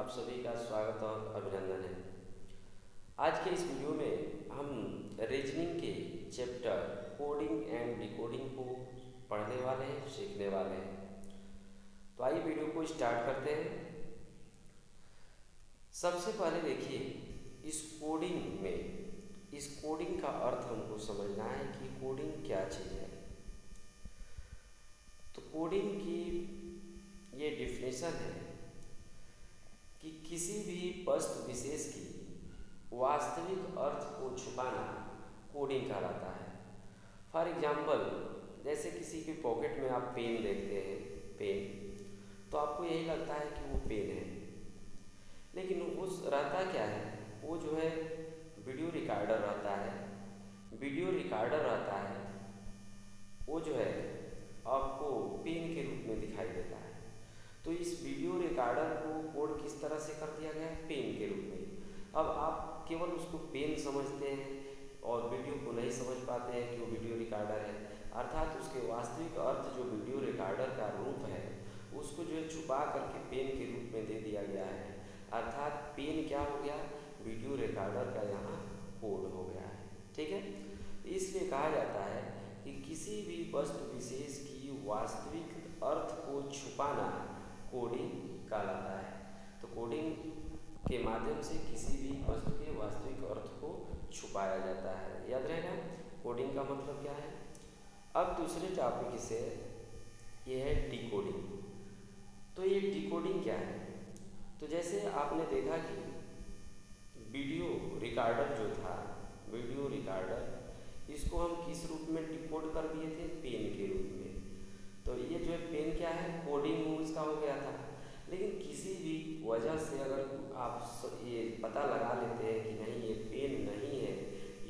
आप सभी का स्वागत और अभिनंदन है। आज के इस वीडियो में हम रीजनिंग के चैप्टर कोडिंग एंड डिकोडिंग को पढ़ने वाले हैं, सीखने वाले हैं। तो आइए वीडियो को स्टार्ट करते हैं। सबसे पहले देखिए, इस कोडिंग का अर्थ हमको समझना है कि कोडिंग क्या चीज़ है। तो कोडिंग की ये डिफिनेशन है कि किसी भी वस्तु विशेष की वास्तविक अर्थ को छुपाना कोडिंग कहलाता है। फॉर एग्जाम्पल, जैसे किसी के पॉकेट में आप पेन देखते हैं, पेन, तो आपको यही लगता है कि वो पेन है, लेकिन उस रहता क्या है, वो जो है वीडियो रिकॉर्डर रहता है। वीडियो रिकॉर्डर रहता है, वो जो है आपको पेन के रूप में दिखाई देता है। तो इस वीडियो रिकॉर्डर को कोड किस तरह से कर दिया गया है, पेन के रूप में। अब आप केवल उसको पेन समझते हैं और वीडियो को नहीं समझ पाते हैं कि वो वीडियो रिकॉर्डर है, अर्थात उसके वास्तविक अर्थ जो वीडियो रिकॉर्डर का रूप है उसको जो है छुपा करके पेन के रूप में दे दिया गया है। अर्थात पेन क्या हो गया, वीडियो रिकॉर्डर का यहाँ कोड हो गया है। ठीक है, इसलिए कहा जाता है कि किसी भी वस्तु विशेष की वास्तविक अर्थ को छुपाना कोडिंग कहलाता है। तो कोडिंग के माध्यम से किसी भी वस्तु के वास्तविक अर्थ को छुपाया जाता है। याद रहेगा कोडिंग का मतलब क्या है। अब दूसरे टॉपिक से ये है डिकोडिंग। तो ये डिकोडिंग क्या है, तो जैसे आपने देखा कि वीडियो रिकॉर्डर जो था, वीडियो रिकॉर्डर, इसको हम किस रूप में डिकोड कर दिए थे, पेन के रूप में। तो ये जो है पेन क्या है, कोडिंग उसका हो गया था। लेकिन किसी भी वजह से अगर आप ये पता लगा लेते हैं कि नहीं ये पेन नहीं है,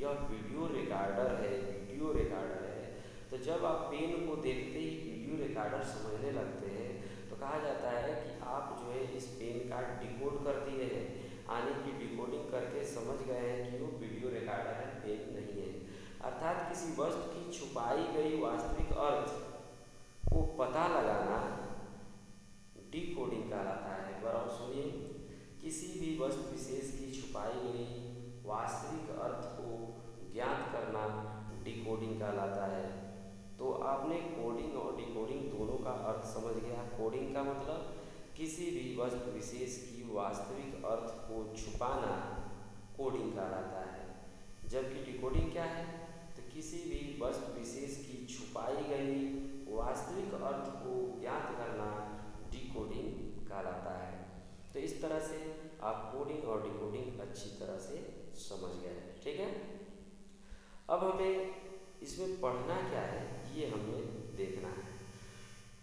यह वीडियो रिकॉर्डर है, वीडियो रिकॉर्डर है, तो जब आप पेन को देखते ही वीडियो रिकॉर्डर समझने लगते हैं तो कहा जाता है कि आप जो है इस पेन का डिकोड कर दिए हैं, यानी कि डिकोडिंग करके समझ गए हैं कि वो वीडियो रिकॉर्डर है, पेन नहीं है। अर्थात किसी वस्तु की छुपाई गई वास्तविक अर्थ को पता लगाना डिकोडिंग कहलाता है। एक बार और सुनिए, किसी भी वस्तु विशेष की छुपाई गई वास्तविक अर्थ को ज्ञात करना डिकोडिंग कहलाता है। तो आपने कोडिंग और डिकोडिंग दोनों का अर्थ समझ गया। कोडिंग का मतलब किसी भी वस्तु विशेष की वास्तविक अर्थ को छुपाना कोडिंग कहलाता है, जबकि डिकोडिंग क्या है, तो किसी भी वस्तु विशेष की छुपाई गई वास्तविक अर्थ को ज्ञात करना डिकोडिंग कहलाता है। तो इस तरह से आप कोडिंग और डिकोडिंग अच्छी तरह से समझ गए। ठीक है, अब हमें इसमें पढ़ना क्या है ये हमें देखना है।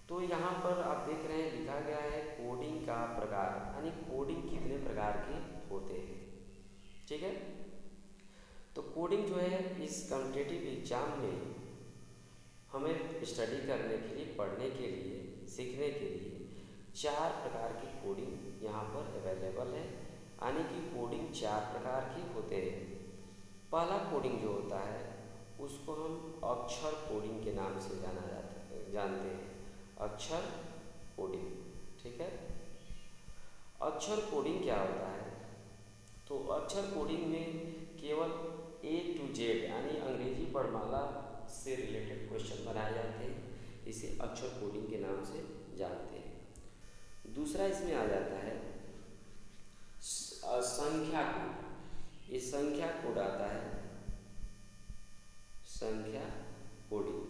तो यहाँ पर आप देख रहे हैं लिखा गया है कोडिंग का प्रकार, यानी कोडिंग कितने प्रकार के होते हैं। ठीक है, तो कोडिंग जो है इस कॉम्पिटिटिव एग्जाम में हमें स्टडी करने के लिए, पढ़ने के लिए, सीखने के लिए 4 प्रकार की कोडिंग यहाँ पर अवेलेबल है, यानी कि कोडिंग 4 प्रकार के होते हैं। पहला कोडिंग जो होता है उसको हम अक्षर कोडिंग के नाम से जानते हैं, अक्षर कोडिंग। ठीक है, अक्षर कोडिंग क्या होता है, तो अक्षर कोडिंग में केवल A to Z यानी अंग्रेजी वर्णमाला से रिलेटेड क्वेश्चन बनाए जाते हैं, इसे अक्षर कोडिंग के नाम से जानते हैं। दूसरा इसमें आ जाता है संख्या कोड। ये संख्या कोड आता है, संख्या कोडिंग,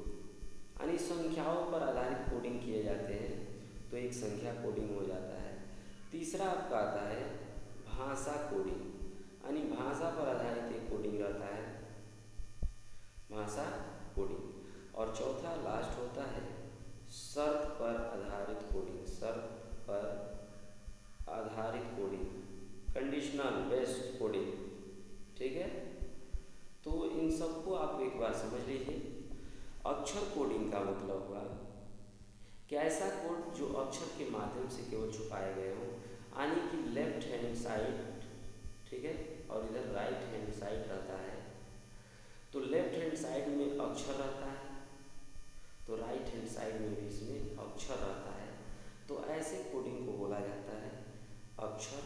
यानी संख्याओं पर आधारित कोडिंग किए जाते हैं, तो एक संख्या कोडिंग हो जाता है। तीसरा आपका आता है भाषा कोडिंग, यानी भाषा पर आधारित एक कोडिंग रहता है, भाषा कोडिंग। और चौथा लास्ट होता है शर्त पर आधारित कोडिंग, शर्त पर आधारित कोडिंग, कंडीशनल बेस्ड कोडिंग। ठीक है, तो इन सबको आप एक बार समझ लीजिए। अक्षर कोडिंग का मतलब हुआ कि ऐसा कोड जो अक्षर के माध्यम से केवल छुपाए गए हों, यानी कि लेफ्ट हैंड साइड, ठीक है, और इधर राइट हैंड साइड रहता है। तो लेफ्ट हैंड साइड में अक्षर रहता है, तो राइट हैंड साइड में भी इसमें अक्षर रहता है। तो ऐसे कोडिंग को बोला जाता है अक्षर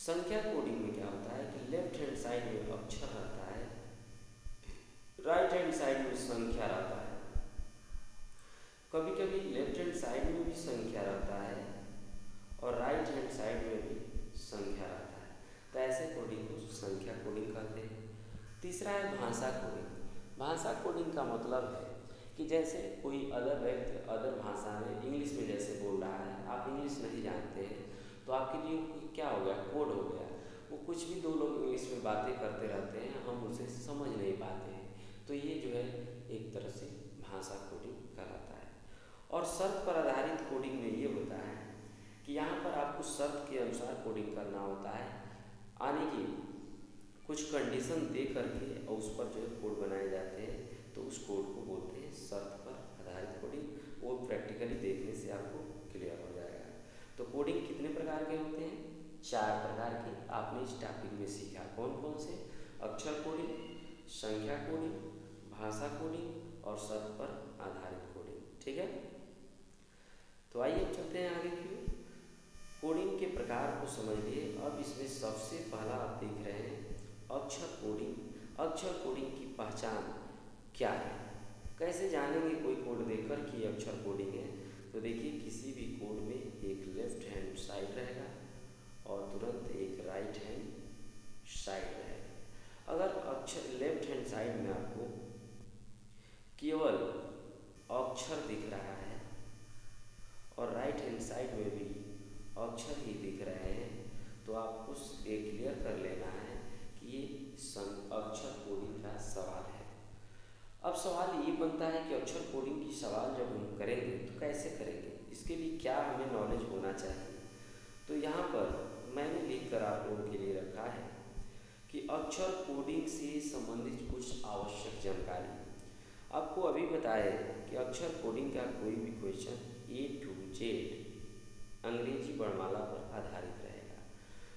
संख्या कोडिंग में क्या होता है कि लेफ्ट हैंड साइड में अक्षर रहता है, राइट हैंड साइड में संख्या रहता है। कभी कभी लेफ्ट हैंड साइड में भी संख्या रहता है और राइट हैंड साइड में भी संख्या रहता है, तो ऐसे कोडिंग को संख्या कोडिंग कहते हैं। तीसरा है भाषा कोडिंग। भाषा कोडिंग का मतलब है कि जैसे कोई अदर व्यक्ति अदर भाषा में इंग्लिश में जैसे बोल रहा है, आप इंग्लिश नहीं जानते हैं, तो आपके लिए क्या हो गया, कोड हो गया। वो कुछ भी दो लोग इंग्लिश में बातें करते रहते हैं, हम उसे समझ नहीं पाते हैं, तो ये जो है एक तरह से भाषा कोडिंग कहलाता है। और शर्त पर आधारित कोडिंग में ये होता है कि यहाँ पर आपको शर्त के अनुसार कोडिंग करना होता है, यानी कि कुछ कंडीशन दे करके और उस पर जो है कोड बनाए जाते हैं, तो उस कोड को बोलते हैं शर्त पर आधारित कोडिंग। वो प्रैक्टिकली देखने से आपको क्लियर हो जाएगा। तो कोडिंग कितने प्रकार के होते हैं, 4 प्रकार के आपने इस टॉपिक में सीखा। कौन कौन से, अक्षर कोडिंग, संख्या कोडिंग, भाषा कोडिंग और शर्त पर आधारित कोडिंग। ठीक है, तो आइए अब चलते हैं आगे की। कोडिंग के प्रकार को समझ लिए। अब इसमें सबसे पहला आप देख रहे हैं अक्षर कोडिंग। अक्षर कोडिंग की पहचान क्या है, कैसे जानेंगे कोई कोड देखकर कि अक्षर कोडिंग है। तो देखिए, किसी भी कोड में एक लेफ्ट हैंड साइड रहेगा और तुरंत एक राइट हैंड साइड रहेगा। अगर अक्षर लेफ्ट हैंड साइड में आपको केवल अक्षर दिख रहा है और राइट हैंड साइड में भी अक्षर ही दिख रहे हैं, तो आपको ये क्लियर कर लेना है कि ये अक्षर कोडिंग का सवाल है। अब सवाल ये बनता है कि अक्षर कोडिंग की सवाल जब हम करेंगे तो कैसे करेंगे, इसके लिए क्या हमें नॉलेज होना चाहिए। तो यहाँ पर मैंने लिख कर आप लोगों के लिए रखा है कि अक्षर कोडिंग से संबंधित कुछ आवश्यक जानकारी। आपको अभी बताए कि अक्षर कोडिंग का कोई भी क्वेश्चन A to Z अंग्रेजी वर्णमाला पर आधारित रहेगा।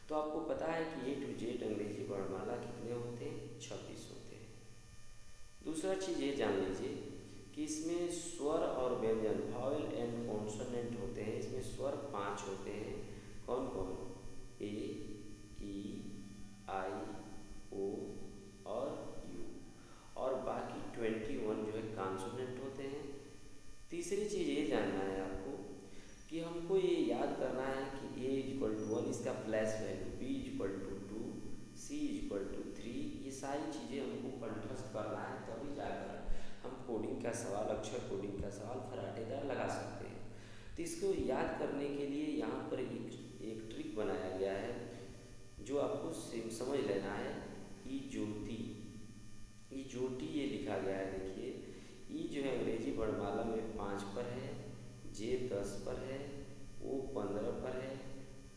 तो आपको पता है कि A to Z अंग्रेजी वर्णमाला कितने होते हैं, 26 होते हैं। दूसरा चीज़ ये जान लीजिए कि इसमें स्वर और व्यंजन, वॉवेल एंड कॉन्सोनेंट होते हैं। इसमें स्वर 5 होते हैं। कौन कौन, A, E, I, O और U, और बाकी 21 जो है कॉन्सोनेंट होते हैं। तीसरी चीज़ ये जानना है आपको कि हमको ये याद करना है कि A = 1 इसका फ्लैश वैल्यू, B = 2, C = 3, ये सारी चीज़ें हमको कंठस्थ करना है, तभी जाकर हम कोडिंग का सवाल, अक्षर कोडिंग का सवाल फराटेदार लगा सकते हैं। तो इसको याद करने के लिए यहाँ पर एक ट्रिक बनाया गया है जो आपको समझ लेना है। ई ज्योति ये लिखा गया है। देखिए, ई जो है अंग्रेजी वर्णमाला में 5 पर है, J 10 पर है, O 15 पर है,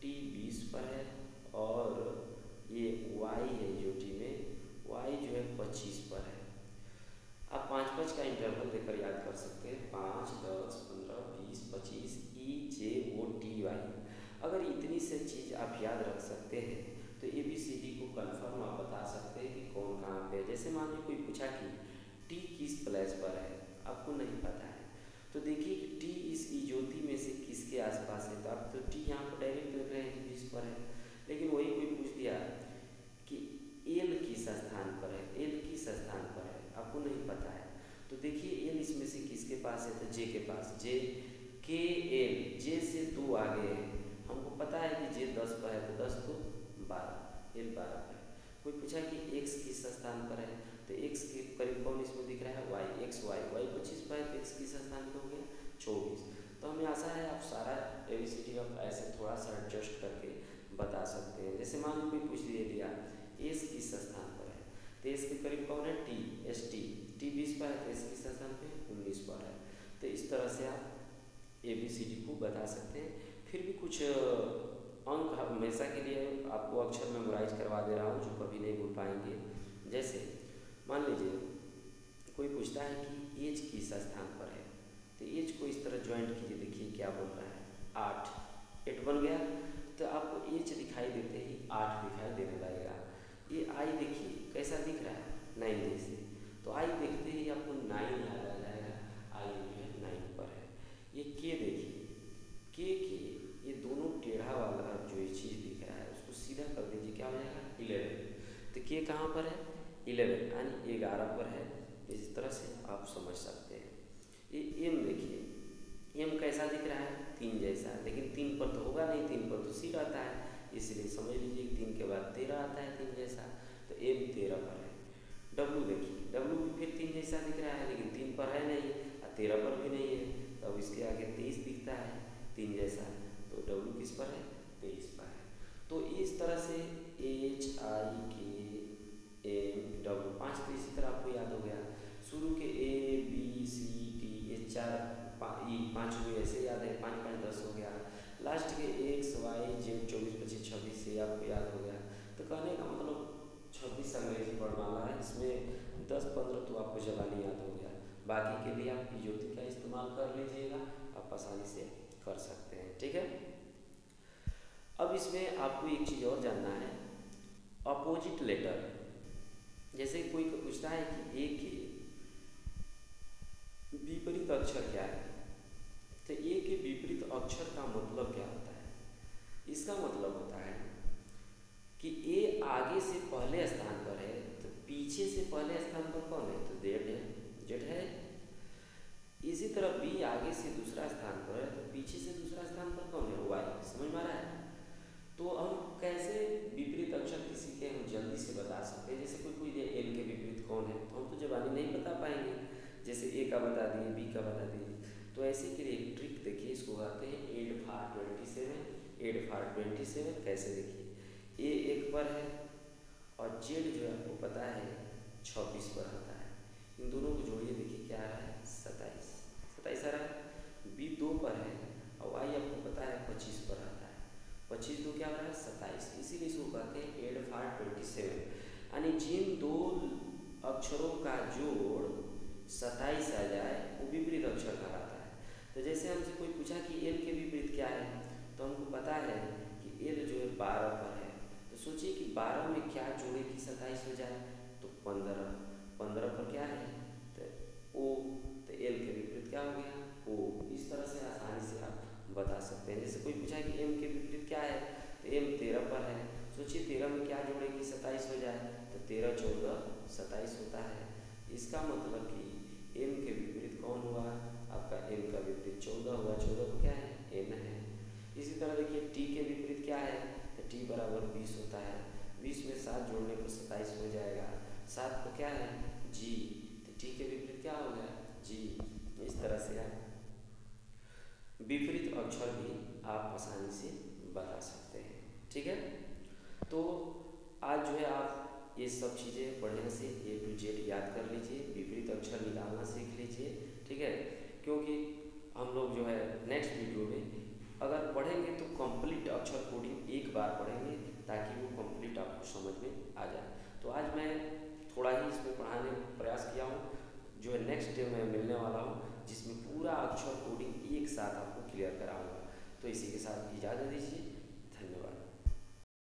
T 20 पर है और ये Y है ज्योति में, Y जो है 25 पर है। आप 5-5 का इंटरवल देकर याद कर सकते हैं, 5, 10, 15, 20, 25, E J O T Y। अगर इतनी से चीज़ आप याद रख सकते हैं तो ABCD को कन्फर्म आप बता सकते हैं कि कौन कहाँ पे है। जैसे मान लीजिए कोई पूछा कि T किस प्लेस पर है, आपको नहीं पता है, तो देखिए कि T इस ज्योति में से किसके आसपास है, तो आप तो T यहाँ पर डायरेक्ट देख रहे हैं कि 20 पर है। लेकिन वही कोई पूछ दिया कि L किस स्थान पर है, L किस स्थान पर है, आपको नहीं पता है, तो देखिए L इसमें से किसके पास है, तो J के पास, J K L, J से 2 आगे है। हमको पता है कि J 10 पर है, तो 10 तो 12, L 12 पर है। कोई पूछा कि X किस स्थान पर है, तो X के करीब कौन इसमें दिख रहा है, Y, X Y 25 पर है, तो X किस स्थान पर हो गया, 24। तो हमें आशा है आप सारा ABCD आप ऐसे थोड़ा सा एडजस्ट करके बता सकते हैं। जैसे मान लो कोई पूछ दिया S किस स्थान पर है, तो S के करीब कौन है, T, ST, T 20 पर है, तो S किस स्थान पे 19 पर है। तो इस तरह से आप ABCD को बता सकते हैं। फिर भी कुछ अंक हमेशा के लिए आपको अक्षर मेमोराइज करवा दे रहा हूँ जो कभी नहीं भूल पाएंगे। जैसे मान लीजिए कोई पूछता है कि एज किस स्थान पर है, तो एज को इस तरह ज्वाइंट कीजिए। देखिए क्या बोल रहा है, 8 बन गया, तो आपको एज दिखाई देते ही 8 दिखाई देने लगेगा। ये आई देखिए कैसा दिख रहा है, 9 जैसे, तो आई देखते ही आपको 9 याद आ जाएगा, आई जो है 9 पर है। ये के देखिए, के ये दोनों टेढ़ा वाला जो ये चीज़ दिख रहा है उसको सीधा कर 11 यानी 11 पर है। इस तरह से आप समझ सकते हैं। ये एम देखिए, एम कैसा दिख रहा है, 3 जैसा, लेकिन 3 पर तो होगा नहीं, 3 पर तो सी रहता है, इसलिए समझ लीजिए 3 के बाद 13 आता है 3 जैसा, तो एम 13 पर है। डब्लू देखिए, डब्लू भी फिर 3 जैसा दिख रहा है, लेकिन 3 पर है नहीं और 13 पर भी नहीं है, तो अब इसके आगे 23 दिखता है 3 जैसा, तो डब्लू किस पर है, 23 पर है। तो इस तरह से HIKMW 5 तो इसी तरह आपको याद हो गया। शुरू के ABCD ये 5 हुए ऐसे याद है, 5 5 10 हो गया। लास्ट के XYZ 24 25 26 से आपको याद हो गया। तो कहने का मतलब 26 अंग्रेजी वर्णमाला है, इसमें 10 15 तो आपको जबानी याद हो गया, बाकी के लिए आप ज्योति का इस्तेमाल कर लीजिएगा, आप आसानी से कर सकते हैं। ठीक है, अब इसमें आपको एक चीज़ और जानना है, अपोजिट लेटर। जैसे कोई पूछता है कि ए के विपरीत अक्षर क्या है, तो ए के विपरीत अक्षर का मतलब क्या होता है? इसका मतलब होता है कि ए आगे से पहले स्थान पर है, तो पीछे से पहले स्थान पर कौन है, तो जेड है। इसी तरह बी आगे से दूसरा स्थान पर है, तो पीछे से दूसरा स्थान पर कौन है, वाई। समझ में आ रहा है? तो हम कैसे विपरीत अक्षर किसी के हम जल्दी से बता सकते हैं? जैसे कोई एल के विपरीत कौन है, तो हम तो जबानी नहीं बता पाएंगे, जैसे ए का बता दिए, बी का बता दिए। तो ऐसे के लिए एक ट्रिक देखिए, इसको कहते हैं एड फॉर 27। कैसे देखिए, ए 1 पर है और जेड जो है आपको पता है 26 पर आता है, इन दोनों को जोड़िए, देखिए क्या आ रहा है, 27 आ रहा है। बी 2 पर है और वाई आपको पता है 25 पर आता है, 25 2 क्या हो रहा है, 27, इसीलिए इसको कहते हैं एड फॉर 27, यानी जिन दो अक्षरों का जोड़ 27 आ जाए वो विपरीत अक्षर कहलाता है। तो जैसे हमसे कोई पूछा कि एल के विपरीत क्या है, तो हमको पता है कि एल जो है 12 पर है, तो सोचिए कि 12 में क्या जोड़े कि 27 हो जाए, तो 15 पर क्या है, तो ओ, तो एल के विपरीत क्या हो गया, ओ। इस तरह से आसानी से आप बता सकते हैं। जैसे कोई पूछा कि एम के विपरीत क्या है, तो एम 13 पर है, सोचिए 13 में क्या जोड़े कि 27 हो जाए, तो 13 14 27 होता है। इसका मतलब कि एम के विपरीत कौन हुआ, आपका एम का विपरीत 14 हुआ, 14 को क्या है, एन है। इसी तरह देखिए टी के विपरीत क्या है, तो टी बराबर 20 होता है, 20 में 7 जोड़ने पर 27 हो जाएगा, 7 को क्या है, जी, तो टी के विपरीत क्या हो गया, जी। इस तरह से आप विपरीत अक्षर भी आप आसानी से बता सकते हैं। ठीक है, तो आज जो है आप ये सब चीज़ें बढ़िया से A to Z याद कर लीजिए, विपरीत अक्षर निकालना सीख लीजिए। ठीक है, क्योंकि हम लोग जो है नेक्स्ट वीडियो में अगर पढ़ेंगे तो कंप्लीट अक्षर कोडिंग एक बार पढ़ेंगे, ताकि वो कंप्लीट आपको समझ में आ जाए। तो आज मैं थोड़ा ही इसमें पढ़ाने का प्रयास किया हूँ, जो है नेक्स्ट डे मैं मिलने वाला हूँ, जिसमें पूरा अक्षर कोडिंग एक साथ आपको क्लियर कराऊँगा। तो इसी के साथ इजाज़त दीजिए, धन्यवाद।